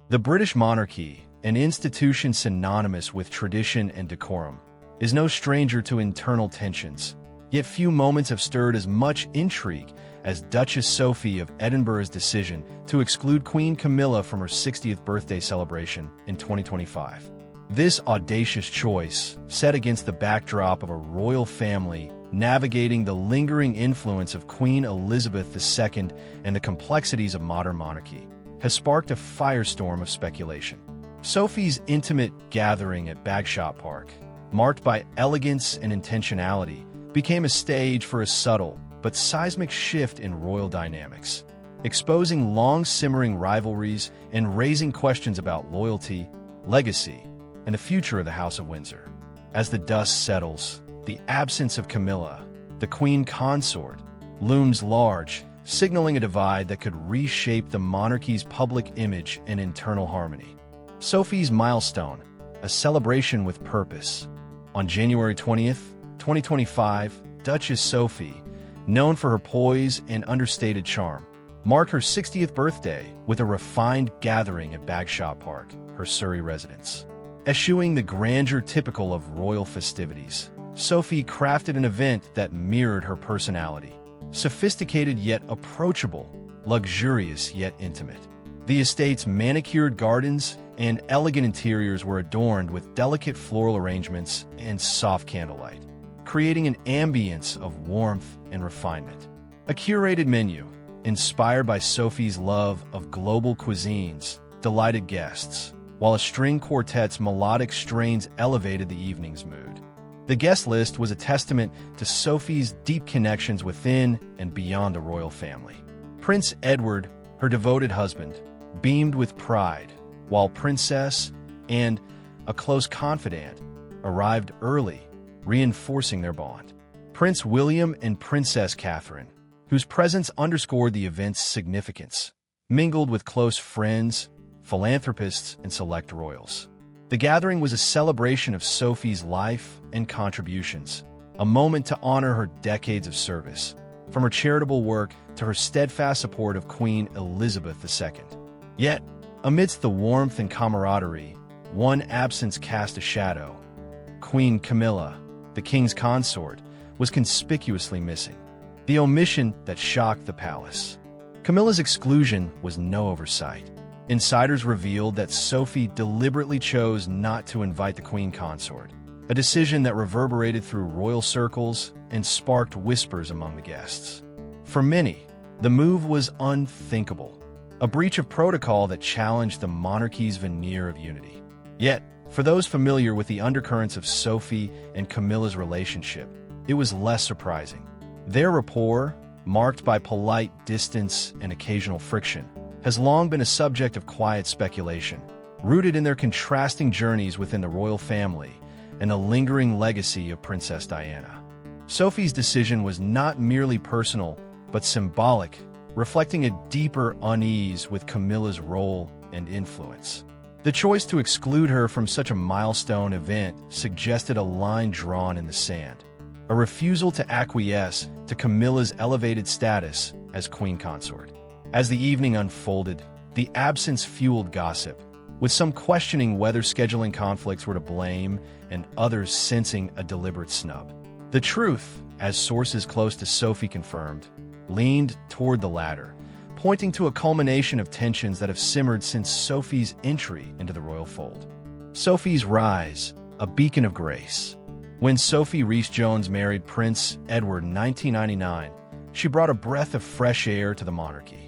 The British monarchy, an institution synonymous with tradition and decorum, is no stranger to internal tensions, yet few moments have stirred as much intrigue as Duchess Sophie of Edinburgh's decision to exclude Queen Camilla from her 60th birthday celebration in 2025. This audacious choice, set against the backdrop of a royal family navigating the lingering influence of Queen Elizabeth II and the complexities of modern monarchy, has sparked a firestorm of speculation. Sophie's intimate gathering at Bagshot Park, marked by elegance and intentionality, became a stage for a subtle but seismic shift in royal dynamics, exposing long-simmering rivalries and raising questions about loyalty, legacy, and the future of the House of Windsor. As the dust settles, the absence of Camilla, the Queen Consort, looms large, signaling a divide that could reshape the monarchy's public image and internal harmony. Sophie's milestone, a celebration with purpose. On January 20th, 2025, Duchess Sophie, known for her poise and understated charm, marked her 60th birthday with a refined gathering at Bagshot Park, her Surrey residence. Eschewing the grandeur typical of royal festivities, Sophie crafted an event that mirrored her personality. Sophisticated yet approachable, luxurious yet intimate. The estate's manicured gardens and elegant interiors were adorned with delicate floral arrangements and soft candlelight, creating an ambience of warmth and refinement. A curated menu, inspired by Sophie's love of global cuisines, delighted guests, while a string quartet's melodic strains elevated the evening's mood. The guest list was a testament to Sophie's deep connections within and beyond the royal family. Prince Edward, her devoted husband, beamed with pride, while Princess and a close confidant arrived early, reinforcing their bond. Prince William and Princess Catherine, whose presence underscored the event's significance, mingled with close friends, philanthropists, and select royals. The gathering was a celebration of Sophie's life and contributions, a moment to honor her decades of service, from her charitable work to her steadfast support of Queen Elizabeth II. Yet, amidst the warmth and camaraderie, one absence cast a shadow. Queen Camilla, the king's consort, was conspicuously missing, the omission that shocked the palace. Camilla's exclusion was no oversight. Insiders revealed that Sophie deliberately chose not to invite the Queen Consort, a decision that reverberated through royal circles and sparked whispers among the guests. For many, the move was unthinkable, a breach of protocol that challenged the monarchy's veneer of unity. Yet, for those familiar with the undercurrents of Sophie and Camilla's relationship, it was less surprising. Their rapport, marked by polite distance and occasional friction, has long been a subject of quiet speculation, rooted in their contrasting journeys within the royal family and the lingering legacy of Princess Diana. Sophie's decision was not merely personal, but symbolic, reflecting a deeper unease with Camilla's role and influence. The choice to exclude her from such a milestone event suggested a line drawn in the sand, a refusal to acquiesce to Camilla's elevated status as Queen Consort. As the evening unfolded, the absence fueled gossip, with some questioning whether scheduling conflicts were to blame and others sensing a deliberate snub. The truth, as sources close to Sophie confirmed, leaned toward the latter, pointing to a culmination of tensions that have simmered since Sophie's entry into the royal fold. Sophie's rise, a beacon of grace. When Sophie Rhys-Jones married Prince Edward in 1999, she brought a breath of fresh air to the monarchy.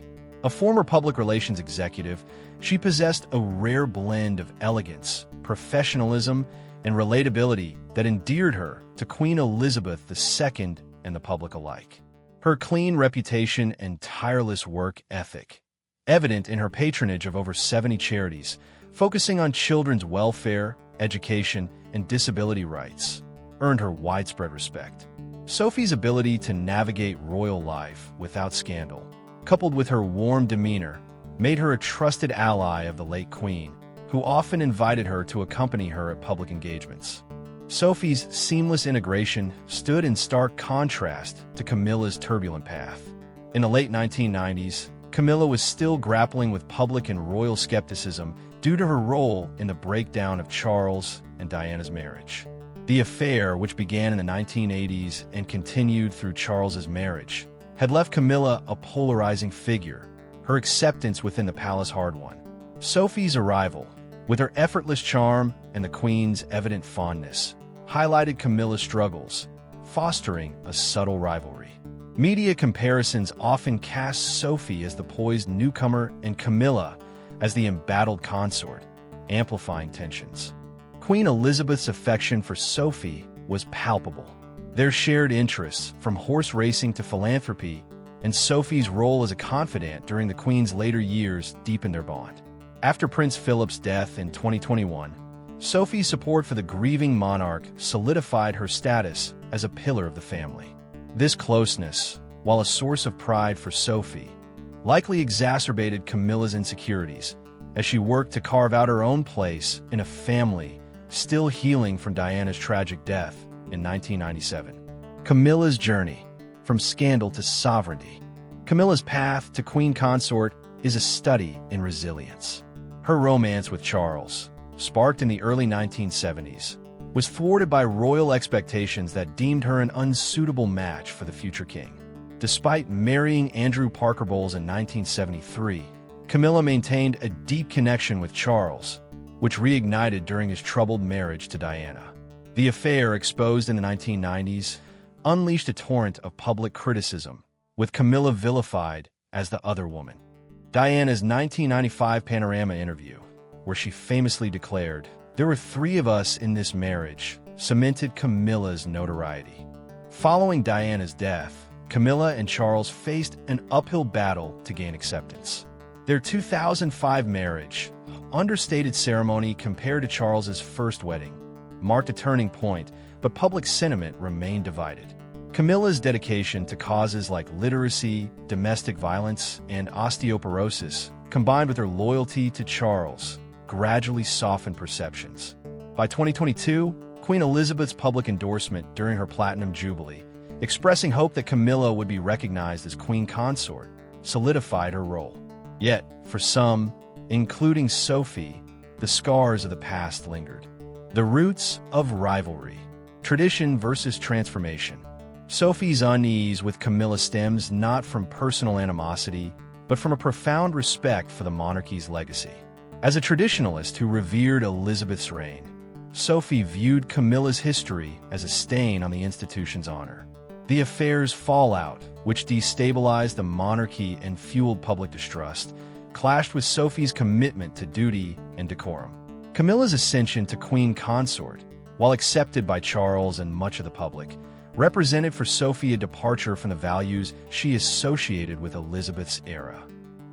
A former public relations executive, she possessed a rare blend of elegance, professionalism, and relatability that endeared her to Queen Elizabeth II and the public alike. Her clean reputation and tireless work ethic, evident in her patronage of over 70 charities, focusing on children's welfare, education, and disability rights, earned her widespread respect. Sophie's ability to navigate royal life without scandal, coupled with her warm demeanor, made her a trusted ally of the late Queen, who often invited her to accompany her at public engagements. Sophie's seamless integration stood in stark contrast to Camilla's turbulent path. In the late 1990s, Camilla was still grappling with public and royal skepticism due to her role in the breakdown of Charles and Diana's marriage. The affair, which began in the 1980s and continued through Charles's marriage, had left Camilla a polarizing figure, her acceptance within the palace hard-won. Sophie's arrival, with her effortless charm and the Queen's evident fondness, highlighted Camilla's struggles, fostering a subtle rivalry. Media comparisons often cast Sophie as the poised newcomer and Camilla as the embattled consort, amplifying tensions. Queen Elizabeth's affection for Sophie was palpable. Their shared interests, from horse racing to philanthropy, and Sophie's role as a confidant during the Queen's later years deepened their bond. After Prince Philip's death in 2021, Sophie's support for the grieving monarch solidified her status as a pillar of the family. This closeness, while a source of pride for Sophie, likely exacerbated Camilla's insecurities as she worked to carve out her own place in a family still healing from Diana's tragic death in 1997. Camilla's journey, from scandal to sovereignty. Camilla's path to queen consort is a study in resilience. Her romance with Charles, sparked in the early 1970s, was thwarted by royal expectations that deemed her an unsuitable match for the future king. Despite marrying Andrew Parker Bowles in 1973, Camilla maintained a deep connection with Charles, which reignited during his troubled marriage to Diana. The affair, exposed in the 1990s, unleashed a torrent of public criticism, with Camilla vilified as the other woman. Diana's 1995 Panorama interview, where she famously declared, "There were three of us in this marriage," cemented Camilla's notoriety. Following Diana's death, Camilla and Charles faced an uphill battle to gain acceptance. Their 2005 marriage, understated ceremony compared to Charles's first wedding, marked a turning point, but public sentiment remained divided. Camilla's dedication to causes like literacy, domestic violence, and osteoporosis, combined with her loyalty to Charles, gradually softened perceptions. By 2022, Queen Elizabeth's public endorsement during her Platinum Jubilee, expressing hope that Camilla would be recognized as queen consort, solidified her role. Yet, for some, including Sophie, the scars of the past lingered. The roots of rivalry, tradition versus transformation. Sophie's unease with Camilla stems not from personal animosity, but from a profound respect for the monarchy's legacy. As a traditionalist who revered Elizabeth's reign, Sophie viewed Camilla's history as a stain on the institution's honor. The affair's fallout, which destabilized the monarchy and fueled public distrust, clashed with Sophie's commitment to duty and decorum. Camilla's ascension to queen consort, while accepted by Charles and much of the public, represented for Sophie a departure from the values she associated with Elizabeth's era.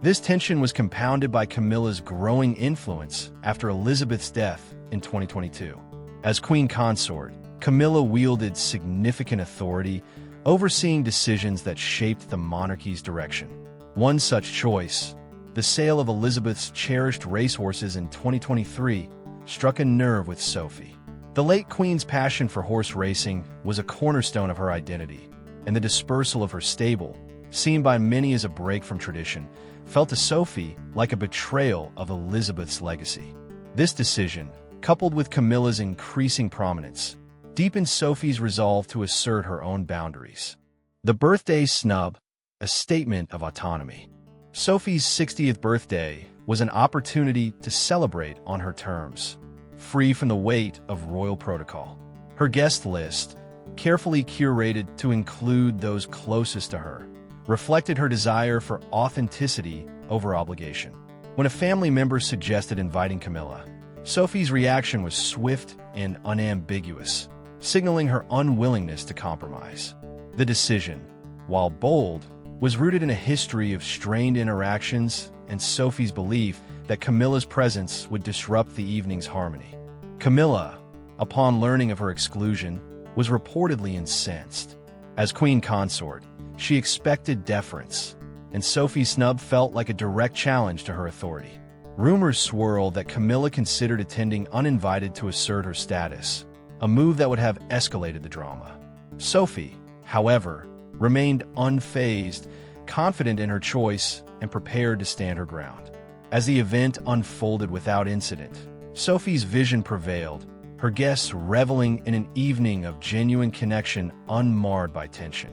This tension was compounded by Camilla's growing influence after Elizabeth's death in 2022. As queen consort, Camilla wielded significant authority, overseeing decisions that shaped the monarchy's direction. One such choice, the sale of Elizabeth's cherished racehorses in 2023, struck a nerve with Sophie. The late queen's passion for horse racing was a cornerstone of her identity, and the dispersal of her stable, seen by many as a break from tradition, felt to Sophie like a betrayal of Elizabeth's legacy. This decision, coupled with Camilla's increasing prominence, deepened Sophie's resolve to assert her own boundaries. The birthday snub, a statement of autonomy. Sophie's 60th birthday was an opportunity to celebrate on her terms, free from the weight of royal protocol. Her guest list, carefully curated to include those closest to her, reflected her desire for authenticity over obligation. When a family member suggested inviting Camilla, Sophie's reaction was swift and unambiguous, signaling her unwillingness to compromise. The decision, while bold, was rooted in a history of strained interactions and Sophie's belief that Camilla's presence would disrupt the evening's harmony. Camilla, upon learning of her exclusion, was reportedly incensed. As queen consort, she expected deference, and Sophie's snub felt like a direct challenge to her authority. Rumors swirled that Camilla considered attending uninvited to assert her status, a move that would have escalated the drama. Sophie, however, remained unfazed, confident in her choice, and and prepared to stand her ground. As the event unfolded without incident, Sophie's vision prevailed, her guests reveling in an evening of genuine connection unmarred by tension.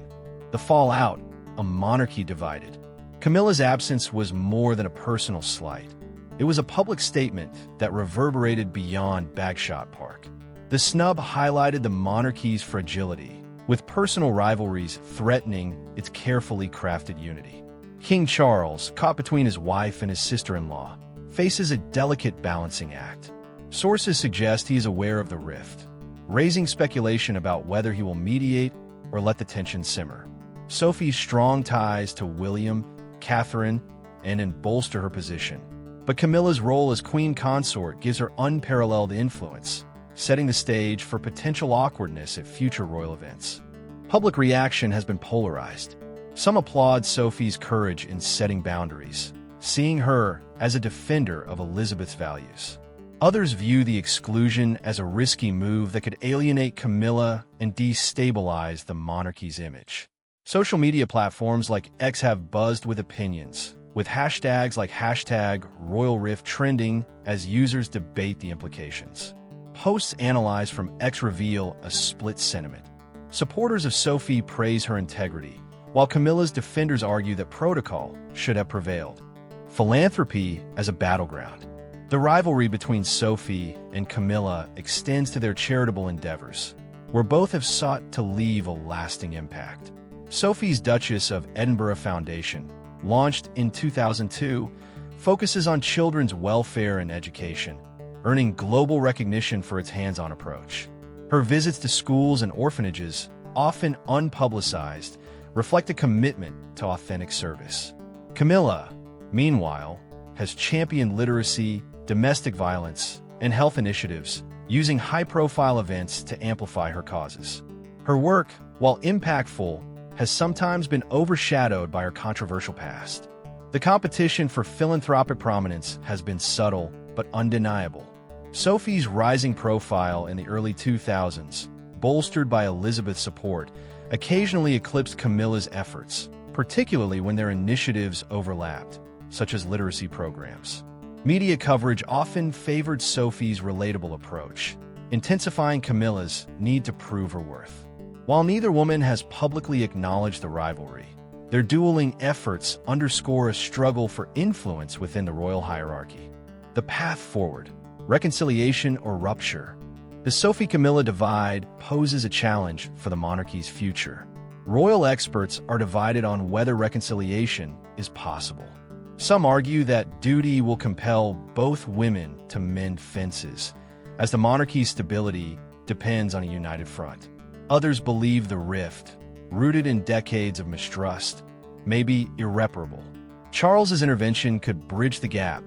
The fallout, a monarchy divided. Camilla's absence was more than a personal slight. It was a public statement that reverberated beyond Bagshot Park. The snub highlighted the monarchy's fragility, with personal rivalries threatening its carefully crafted unity. King Charles, caught between his wife and his sister-in-law, faces a delicate balancing act. Sources suggest he is aware of the rift, raising speculation about whether he will mediate or let the tension simmer. Sophie's strong ties to William, Catherine, and bolster her position. But Camilla's role as queen consort gives her unparalleled influence, setting the stage for potential awkwardness at future royal events. Public reaction has been polarized. Some applaud Sophie's courage in setting boundaries, seeing her as a defender of Elizabeth's values. Others view the exclusion as a risky move that could alienate Camilla and destabilize the monarchy's image. Social media platforms like X have buzzed with opinions, with hashtags like #RoyalRift trending as users debate the implications. Posts analyzed from X reveal a split sentiment. Supporters of Sophie praise her integrity, while Camilla's defenders argue that protocol should have prevailed. Philanthropy as a battleground. The rivalry between Sophie and Camilla extends to their charitable endeavors, where both have sought to leave a lasting impact. Sophie's Duchess of Edinburgh Foundation, launched in 2002, focuses on children's welfare and education, earning global recognition for its hands-on approach. Her visits to schools and orphanages, often unpublicized, reflect a commitment to authentic service. Camilla, meanwhile, has championed literacy, domestic violence, and health initiatives, using high-profile events to amplify her causes. Her work, while impactful, has sometimes been overshadowed by her controversial past. The competition for philanthropic prominence has been subtle but undeniable. Sophie's rising profile in the early 2000s, bolstered by Elizabeth's support, occasionally eclipsed Camilla's efforts, particularly when their initiatives overlapped, such as literacy programs. Media coverage often favored Sophie's relatable approach, intensifying Camilla's need to prove her worth. While neither woman has publicly acknowledged the rivalry, their dueling efforts underscore a struggle for influence within the royal hierarchy. The path forward, reconciliation or rupture. The Sophie-Camilla divide poses a challenge for the monarchy's future. Royal experts are divided on whether reconciliation is possible. Some argue that duty will compel both women to mend fences, as the monarchy's stability depends on a united front. Others believe the rift, rooted in decades of mistrust, may be irreparable. Charles's intervention could bridge the gap,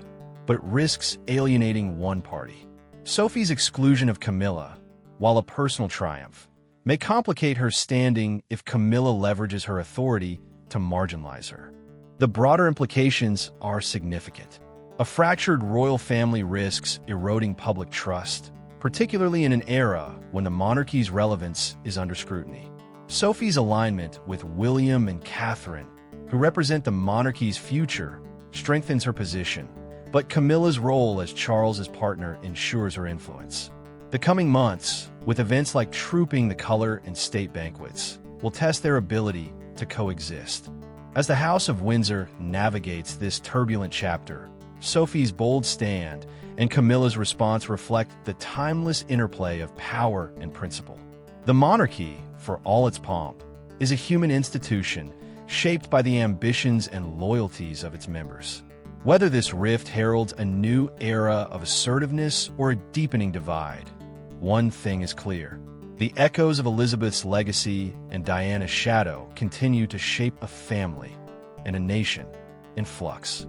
but risks alienating one party. Sophie's exclusion of Camilla, while a personal triumph, may complicate her standing if Camilla leverages her authority to marginalize her. The broader implications are significant. A fractured royal family risks eroding public trust, particularly in an era when the monarchy's relevance is under scrutiny. Sophie's alignment with William and Catherine, who represent the monarchy's future, strengthens her position, but Camilla's role as Charles's partner ensures her influence. The coming months, with events like Trooping the Color and state banquets, will test their ability to coexist. As the House of Windsor navigates this turbulent chapter, Sophie's bold stand and Camilla's response reflect the timeless interplay of power and principle. The monarchy, for all its pomp, is a human institution shaped by the ambitions and loyalties of its members. Whether this rift heralds a new era of assertiveness or a deepening divide, one thing is clear. The echoes of Elizabeth's legacy and Diana's shadow continue to shape a family and a nation in flux.